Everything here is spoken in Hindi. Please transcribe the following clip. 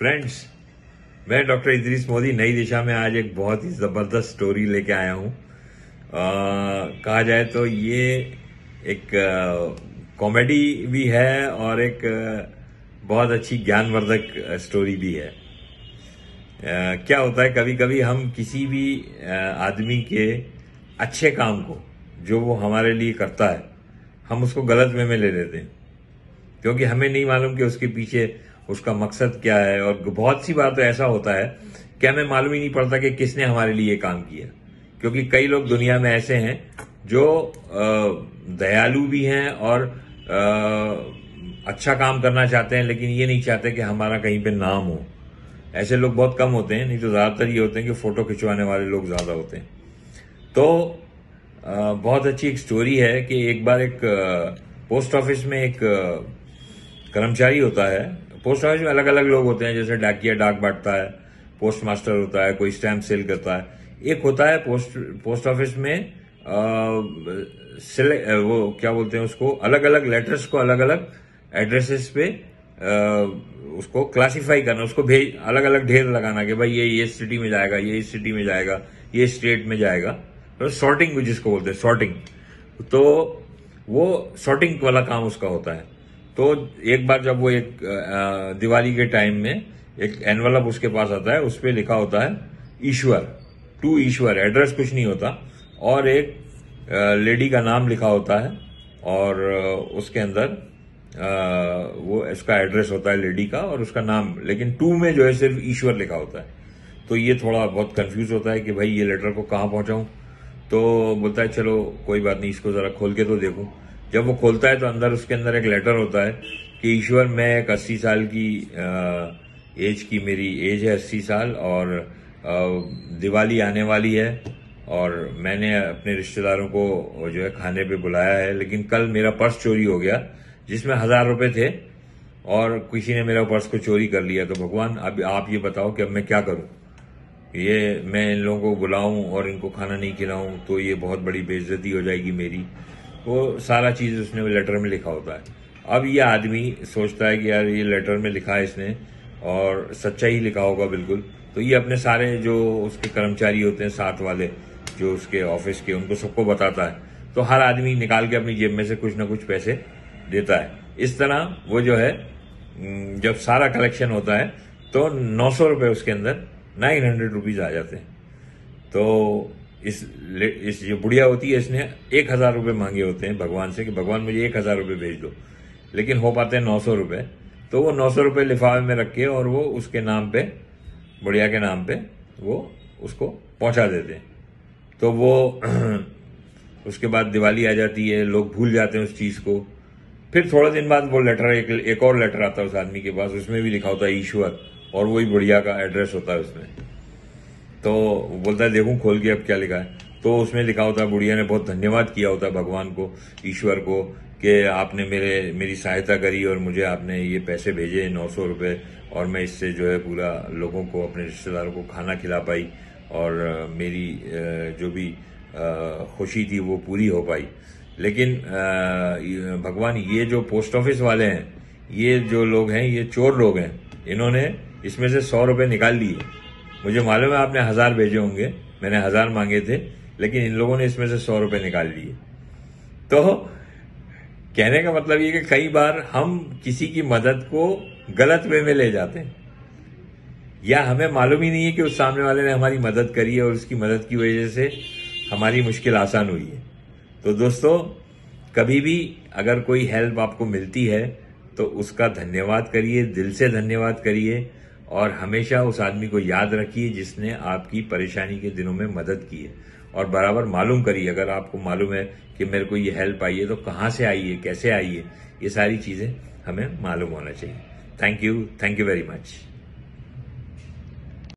फ्रेंड्स, मैं डॉक्टर इदरीस मोदी नई दिशा में आज एक बहुत ही जबरदस्त स्टोरी लेके आया हूं। कहा जाए तो ये एक कॉमेडी भी है और एक बहुत अच्छी ज्ञानवर्धक स्टोरी भी है। क्या होता है, कभी कभी हम किसी भी आदमी के अच्छे काम को जो वो हमारे लिए करता है, हम उसको गलत वे में ले लेते हैं, क्योंकि हमें नहीं मालूम कि उसके पीछे उसका मकसद क्या है। और बहुत सी बार तो ऐसा होता है कि हमें मालूम ही नहीं पड़ता कि किसने हमारे लिए काम किया, क्योंकि कई लोग दुनिया में ऐसे हैं जो दयालु भी हैं और अच्छा काम करना चाहते हैं, लेकिन ये नहीं चाहते कि हमारा कहीं पे नाम हो। ऐसे लोग बहुत कम होते हैं, नहीं तो ज्यादातर ये होते हैं कि फोटो खिंचवाने वाले लोग ज्यादा होते हैं। तो बहुत अच्छी एक स्टोरी है कि एक बार एक पोस्ट ऑफिस में एक कर्मचारी होता है। पोस्ट ऑफिस में अलग अलग लोग होते हैं, जैसे डाकिया डाक बांटता है, पोस्ट मास्टर होता है, कोई स्टैम्प सेल करता है। एक होता है पोस्ट ऑफिस में वो क्या बोलते हैं उसको, अलग अलग लेटर्स को अलग अलग एड्रेसेस पे उसको क्लासिफाई करना, उसको भेज अलग अलग ढेर लगाना कि भाई ये सिटी में जाएगा, ये इस सिटी में जाएगा, ये स्टेट में जाएगा। तो सॉर्टिंग जिसको बोलते हैं सॉर्टिंग, तो वो सॉर्टिंग वाला काम उसका होता है। तो एक बार जब वो एक दिवाली के टाइम में एक एनवलप उसके पास आता है, उस पर लिखा होता है ईश्वर, टू ईश्वर, एड्रेस कुछ नहीं होता, और एक लेडी का नाम लिखा होता है, और उसके अंदर वो इसका एड्रेस होता है लेडी का और उसका नाम, लेकिन टू में जो है सिर्फ ईश्वर लिखा होता है। तो ये थोड़ा बहुत कंफ्यूज होता है कि भाई ये लेटर को कहाँ पहुंचाऊं। तो बोलता है चलो कोई बात नहीं, इसको जरा खोल के तो देखूं। जब वो खोलता है तो अंदर उसके अंदर एक लेटर होता है कि ईश्वर, मैं एक 80 साल की एज की मेरी एज है 80 साल, और दिवाली आने वाली है, और मैंने अपने रिश्तेदारों को जो है खाने पे बुलाया है, लेकिन कल मेरा पर्स चोरी हो गया जिसमें 1000 रुपए थे, और किसी ने मेरा पर्स को चोरी कर लिया। तो भगवान अब आप ये बताओ कि अब मैं क्या करूं। ये मैं इन लोगों को बुलाऊं और इनको खाना नहीं खिलाऊं तो ये बहुत बड़ी बेइज्जती हो जाएगी मेरी। वो सारा चीज उसने लेटर में लिखा होता है। अब ये आदमी सोचता है कि यार ये लेटर में लिखा है इसने और सच्चा ही लिखा होगा बिल्कुल। तो ये अपने सारे जो उसके कर्मचारी होते हैं साथ वाले जो उसके ऑफिस के, उनको सबको बताता है। तो हर आदमी निकाल के अपनी जेब में से कुछ ना कुछ पैसे देता है। इस तरह वो जो है जब सारा कलेक्शन होता है तो 900 रुपए उसके अंदर 900 रुपीज आ जाते हैं। तो इस जो बुढ़िया होती है, इसने 1000 रुपए मांगे होते हैं भगवान से कि भगवान मुझे 1000 रुपए भेज दो, लेकिन हो पाते हैं 900 रुपए। तो वो 900 रुपए लिफाफे में रख के और वो उसके नाम पे, बुढ़िया के नाम पे वो उसको पहुंचा देते हैं। तो वो उसके बाद दिवाली आ जाती है, लोग भूल जाते हैं उस चीज को। फिर थोड़ा दिन बाद वो लेटर एक और लेटर आता है उस आदमी के पास, उसमें भी लिखा होता है ईश्वर, और वही बुढ़िया का एड्रेस होता है उसमें। तो बोलता है देखूं खोल के अब क्या लिखा है। तो उसमें लिखा होता है, बुढ़िया ने बहुत धन्यवाद किया होता है भगवान को, ईश्वर को, कि आपने मेरी सहायता करी और मुझे आपने ये पैसे भेजे 900 रुपए, और मैं इससे जो है पूरा लोगों को, अपने रिश्तेदारों को खाना खिला पाई, और मेरी जो भी खुशी थी वो पूरी हो पाई। लेकिन भगवान, ये जो पोस्ट ऑफिस वाले हैं, ये जो लोग हैं, ये चोर लोग हैं, इन्होंने इसमें से 100 रुपए निकाल लिए। मुझे मालूम है आपने 1000 भेजे होंगे, मैंने 1000 मांगे थे, लेकिन इन लोगों ने इसमें से 100 रुपए निकाल लिए। तो कहने का मतलब ये कि कई बार हम किसी की मदद को गलत वे में ले जाते हैं, या हमें मालूम ही नहीं है कि उस सामने वाले ने हमारी मदद करी है और उसकी मदद की वजह से हमारी मुश्किल आसान हुई है। तो दोस्तों, कभी भी अगर कोई हेल्प आपको मिलती है तो उसका धन्यवाद करिए, दिल से धन्यवाद करिए, और हमेशा उस आदमी को याद रखिए जिसने आपकी परेशानी के दिनों में मदद की है। और बराबर मालूम करिए, अगर आपको मालूम है कि मेरे को ये हेल्प आई है तो कहाँ से आई है, कैसे आई है, ये सारी चीजें हमें मालूम होना चाहिए। Thank you very much.